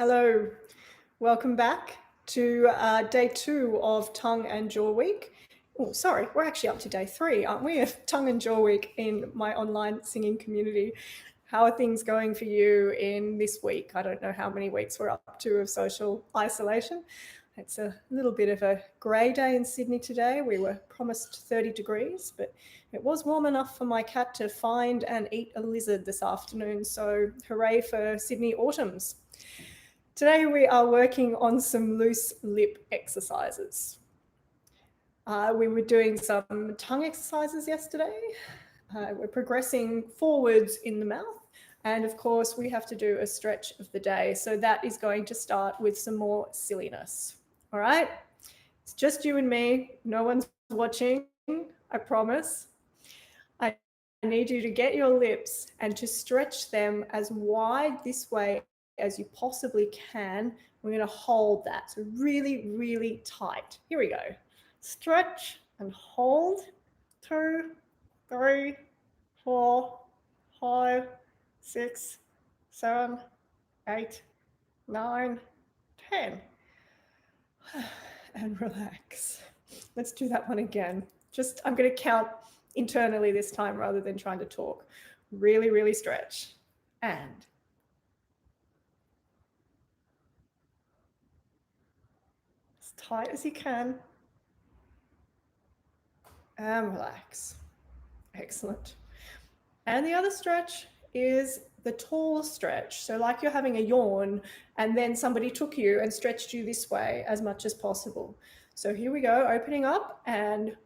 Hello, welcome back to day 2 of Tongue and Jaw Week. Oh, sorry, we're actually up to day 3, aren't we, of Tongue and Jaw Week in my online singing community. How are things going for you in this week? I don't know how many weeks we're up to of social isolation. It's a little bit of a grey day in Sydney today. We were promised 30 degrees, but it was warm enough for my cat to find and eat a lizard this afternoon. So hooray for Sydney autumns. Today we are working on some loose lip exercises. We were doing some tongue exercises yesterday. We're progressing forwards in the mouth. And of course, we have to do a stretch of the day. So that is going to start with some more silliness. All right? It's just you and me. No one's watching, I promise. I need you to get your lips and to stretch them as wide this way as you possibly can. We're going to hold that. So really, really tight. Here we go. Stretch and hold. 2, 3, 4, 5, 6, 7, 8, 9, 10. And relax. Let's do that one again. I'm going to count internally this time rather than trying to talk. Really, really stretch. And as tight as you can. And relax. Excellent. And the other stretch is the tall stretch. So like you're having a yawn and then somebody took you and stretched you this way as much as possible. So here we go, opening up and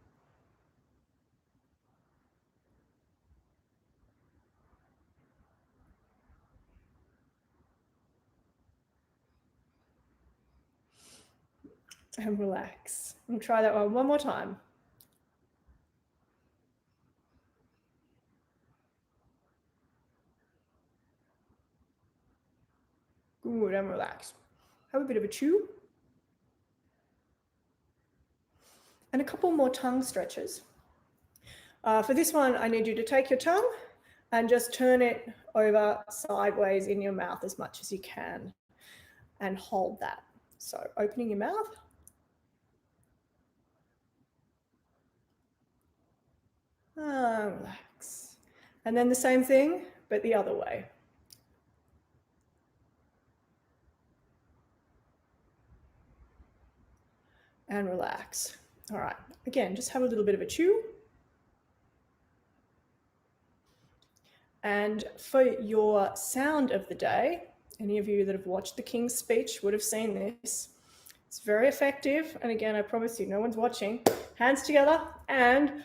relax. And try that one more time. Good, and relax. Have a bit of a chew. And a couple more tongue stretches. For this one, I need you to take your tongue and just turn it over sideways in your mouth as much as you can and hold that. So opening your mouth. Relax. And then the same thing, but the other way. And relax. All right, again, just have a little bit of a chew. And for your sound of the day, any of you that have watched the King's Speech would have seen this. It's very effective. And again, I promise you, no one's watching. Hands together and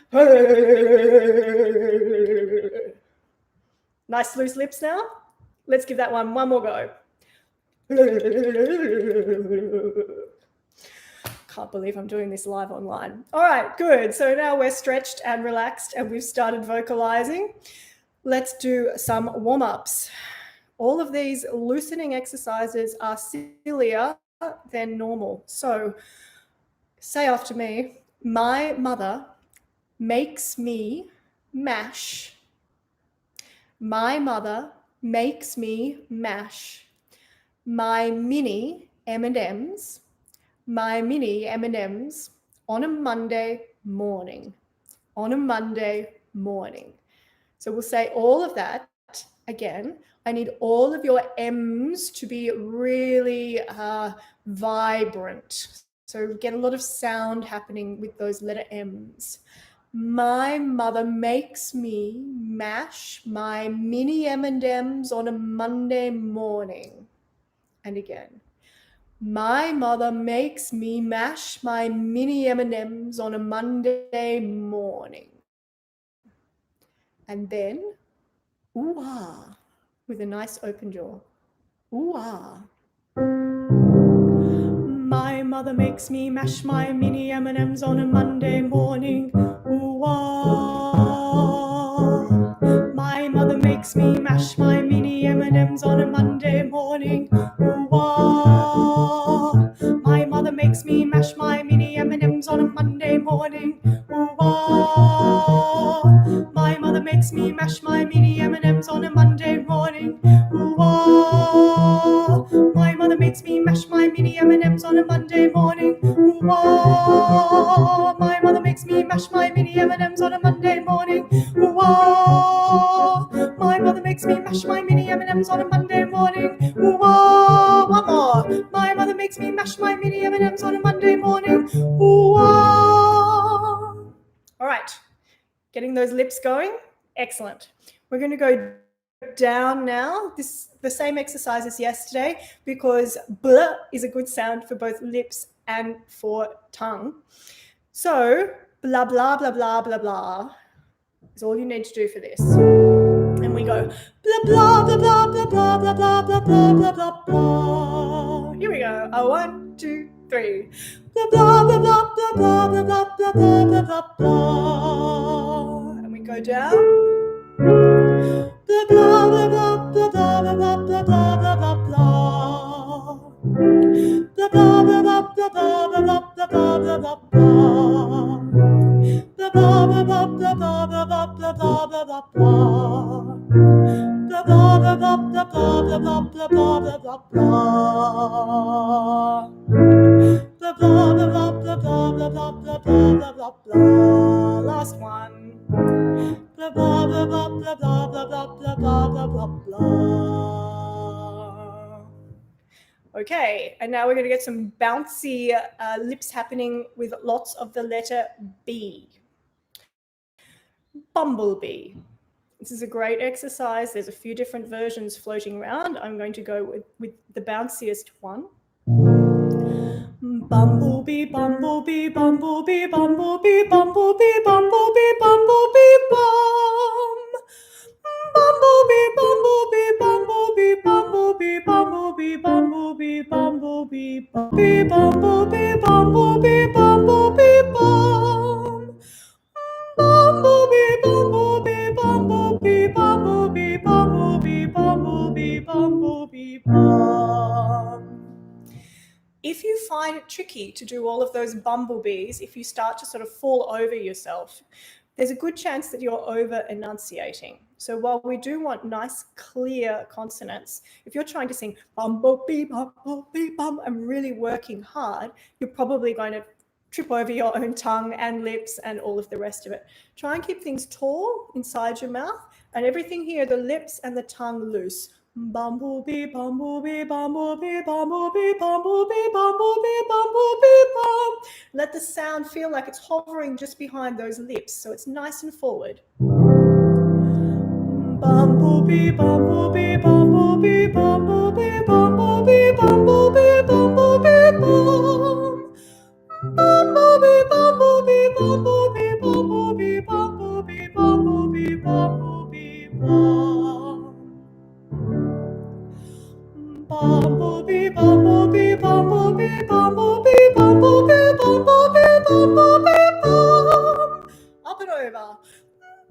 nice loose lips now. Let's give that one more go. Can't believe I'm doing this live online. All right, good. So now we're stretched and relaxed and we've started vocalizing. Let's do some warm-ups. All of these loosening exercises are sillier than normal. So say after me, my mother makes me mash. My mother makes me mash my mini M&Ms. My mini M&Ms on a Monday morning. On a Monday morning. So we'll say all of that again. I need all of your M's to be really vibrant. So get a lot of sound happening with those letter M's. My mother makes me mash my mini M&Ms on a Monday morning. And again. My mother makes me mash my mini M&Ms on a Monday morning. And then, ooh-ah, with a nice open jaw. Ooh-ah. My mother makes me mash my mini M&Ms on a Monday morning. Ooh-ah. My mother makes me mash my mini M&Ms on a Monday morning. Ooh-ah. My mother makes me mash my mini M&Ms on a Monday morning. Ooh-ah. My mother makes me mash my mini M&Ms on a Monday morning. Ooh-ah. My mother makes Ooh-ah. My mother makes me mash my mini M&Ms on a Monday morning. Ooh-ah. My mother makes me mash my mini M&Ms on a Monday morning. Ooh-ah. One more. My mother makes me mash my mini M&Ms on a Monday morning. Ooh-ah. All right, getting those lips going. Excellent. We're going to go down now. The same exercise as yesterday, because blah is a good sound for both lips and for tongue. So blah, blah, blah, blah, blah, blah is all you need to do for this. And we go blah, blah, blah, blah, blah, blah, blah, blah, blah, blah, blah, blah, blah. Here we go. 1, 2, 3. Blah, blah, blah, blah, blah, blah, blah, blah, blah, blah, blah, blah, blah. And we go down. Blah, blah, blah, blah, blah, blah, blah, blah, blah, blah, blah, blah, blah. Blah, blah, blah, blah, blah, blah, blah, blah, blah, blah, blah, blah. Blah, blah, blah, blah, blah, blah, blah, blah, blah, blah, blah, blah. Blah, blah, blah, blah, blah, blah, blah, blah, blah, blah, blah, blah. Blah, blah, blah, blah, blah, blah, blah, blah, blah, blah, blah, blah. Last one. Blah, blah, blah, blah, blah, blah, blah, blah, blah, blah, blah, blah. Okay, and now we're going to get some bouncy lips happening with lots of the letter B. Bumblebee. This is a great exercise. There's a few different versions floating around. I'm going to go with the bounciest one. Bumblebee, bumblebee, bumblebee, bumblebee, bumblebee, bumblebee, bumblebee, bum. Bumblebee, bumblebee, bumblebee, bumblebee, bumblebee, bumblebee, bumblebee, bumblebee, bumblebee, bumblebee, bumblebee, bum. Bumblebee, bumblebee, bumblebee, bumblebee, bumblebee, bumblebee, bumblebee, bum. If you find it tricky to do all of those bumblebees, if you start to sort of fall over yourself, there's a good chance that you're over enunciating. So while we do want nice, clear consonants, if you're trying to sing bumblebee, bumblebee, bum, and really working hard, you're probably going to trip over your own tongue and lips and all of the rest of it. Try and keep things tall inside your mouth, and everything here, the lips and the tongue loose. Bumblebee, bumblebee, bumblebee, bumblebee, bumblebee, bumblebee, bumblebee, bum. Let the sound feel like it's hovering just behind those lips, so it's nice and forward. Bumblebee, bumblebee, bumblebee, bumblebee, bumblebee, bumblebee, bumblebee, bum. Bumblebee, bumblebee, bumblebee, bumblebee, bumblebee, bumblebee, bumblebee, bum. Bumblebee, bumblebee, bumblebee, bumblebee, bumblebee, bumblebee, bumblebee, bum. Up and over.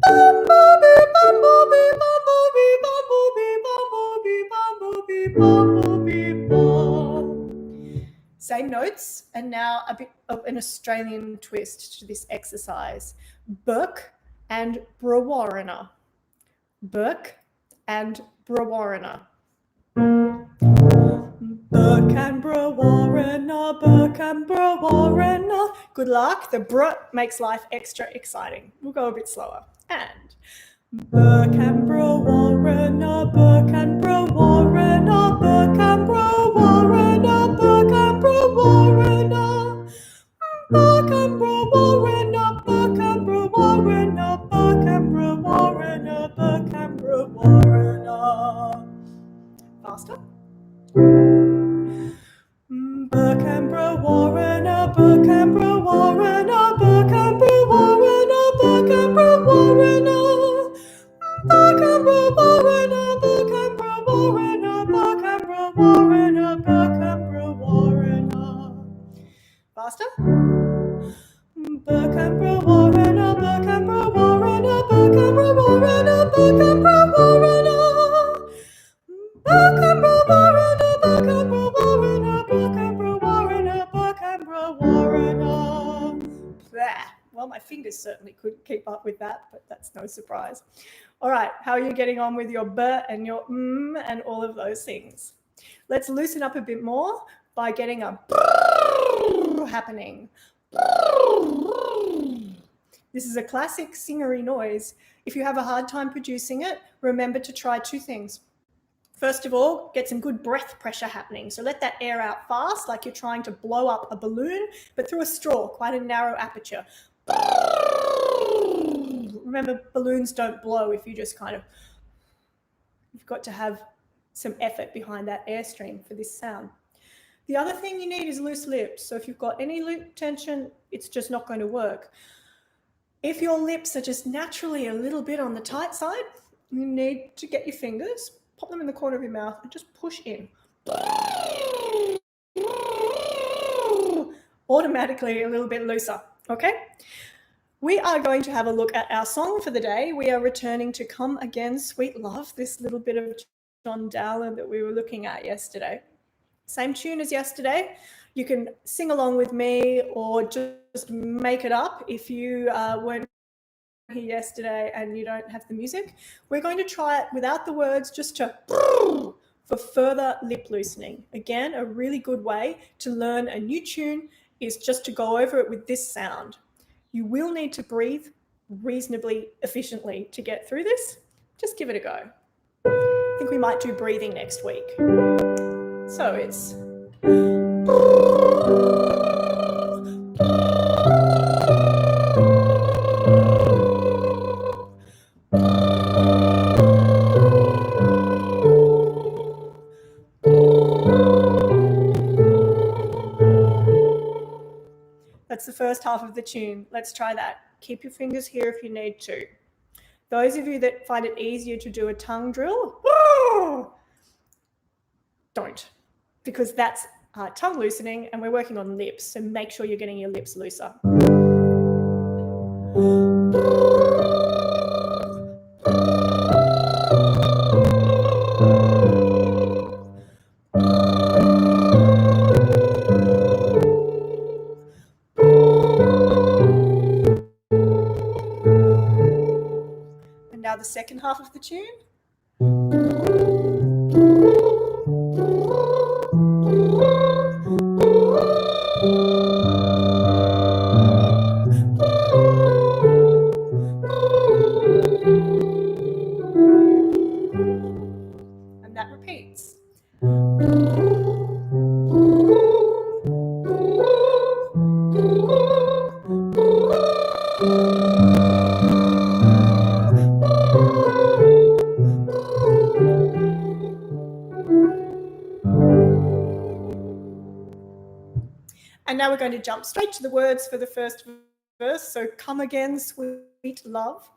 Bumblebee, bumblebee, bumblebee, bumblebee, bumblebee, bumblebee, bumblebee, bum. Same notes, and now a bit of an Australian twist to this exercise. Burke and Brewarrina. Burke and Brewarrina. Burke and Brewarrina, Burke and Brewarrina. Good luck. The br makes life extra exciting. We'll go a bit slower. And Burke and Brewarrina, Burke and Brewarrina, Burke and Brewarrina, Burke and Brewarrina. Burke and Brewarrina, Burke and Brewarrina, Burke and Brewarrina, Burke and Brewarrina. Faster. Burke and Brewarrina, Burke and Brewarrina, Burke and Brewarrina, Burke and Brewarrina. Burke and Brewarrina, Burke and Brewarrina, Burke and Brewarrina, Burke and Brewarrina. Faster. Burke and Brewarrina, Burke and Brewarrina, Burke and Brewarrina, Burke and Brewarrina. Burke and Brewarrina, Burke and Brewarrina, Burke and Brewarrina, Burke and Brewarrina. Well, my fingers certainly couldn't keep up with that, but that's no surprise. All right, how are you getting on with your b and your and all of those things? Let's loosen up a bit more by getting a happening. This is a classic singery noise. If you have a hard time producing it, remember to try two things. First of all, get some good breath pressure happening. So let that air out fast, like you're trying to blow up a balloon, but through a straw, quite a narrow aperture. Remember, balloons don't blow if you just kind of, you've got to have some effort behind that airstream for this sound. The other thing you need is loose lips. So if you've got any lip tension, it's just not going to work. If your lips are just naturally a little bit on the tight side, you need to get your fingers, pop them in the corner of your mouth, and just push in. Automatically a little bit looser, okay? We are going to have a look at our song for the day. We are returning to Come Again, Sweet Love, this little bit of John Dowland that we were looking at yesterday. Same tune as yesterday. You can sing along with me or just make it up if you weren't here yesterday and you don't have the music. We're going to try it without the words, just to for further lip loosening. Again, a really good way to learn a new tune is just to go over it with this sound. You will need to breathe reasonably efficiently to get through this. Just give it a go. I think we might do breathing next week. So it's that's the first half of the tune. Let's try that. Keep your fingers here if you need to. Those of you that find it easier to do a tongue drill, don't, because that's tongue loosening and we're working on lips, so make sure you're getting your lips looser. And now the second half of the tune. And that repeats. And now we're going to jump straight to the words for the first verse. So come again, sweet love.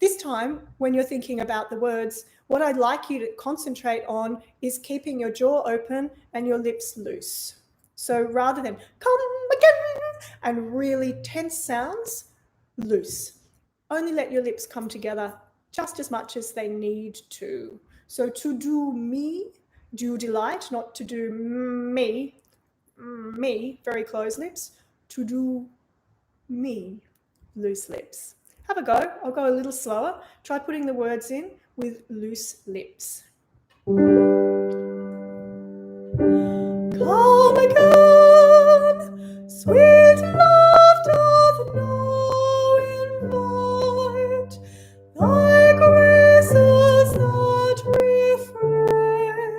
This time, when you're thinking about the words, what I'd like you to concentrate on is keeping your jaw open and your lips loose. So rather than come again and really tense sounds, loose. Only let your lips come together just as much as they need to. So to do me, do delight, not to do me, very closed lips, to do me, loose lips. Have a go. I'll go a little slower. Try putting the words in with loose lips. Come again, sweet love doth now invite, thy graces that refrain,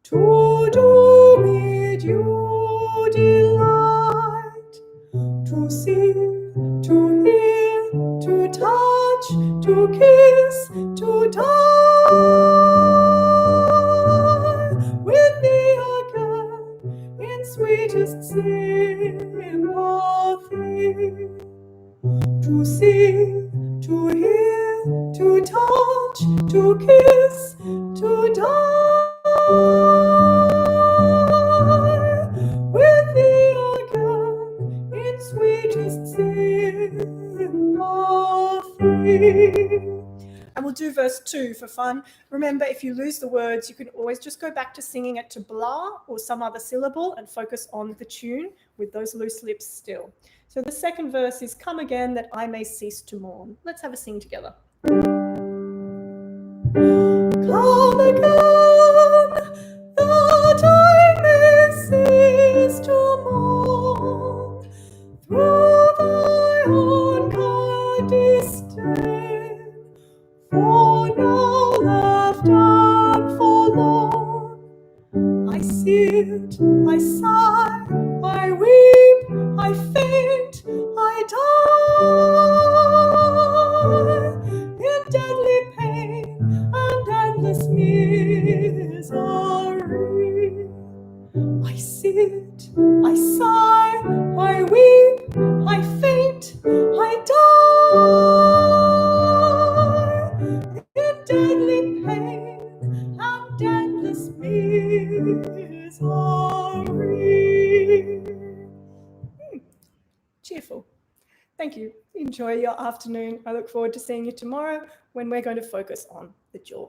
to do me due delight, to see, to hear, to touch, to kiss, to die with thee again in sweetest sympathy, to see, to hear, to touch, to kiss, to die with thee again in sweetest sympathy. And we'll do verse 2 for fun. Remember, if you lose the words, you can always just go back to singing it to blah or some other syllable and focus on the tune with those loose lips still. So the second verse is come again that I may cease to mourn. Let's have a sing together. Come again that I may cease to mourn, sit, I sigh, I weep, I faint, I die in deadly pain and endless misery. I sit, I sigh, I weep, I faint, I die in deadly pain and endless misery. Cheerful. Thank you. Enjoy your afternoon. I look forward to seeing you tomorrow when we're going to focus on the jaw.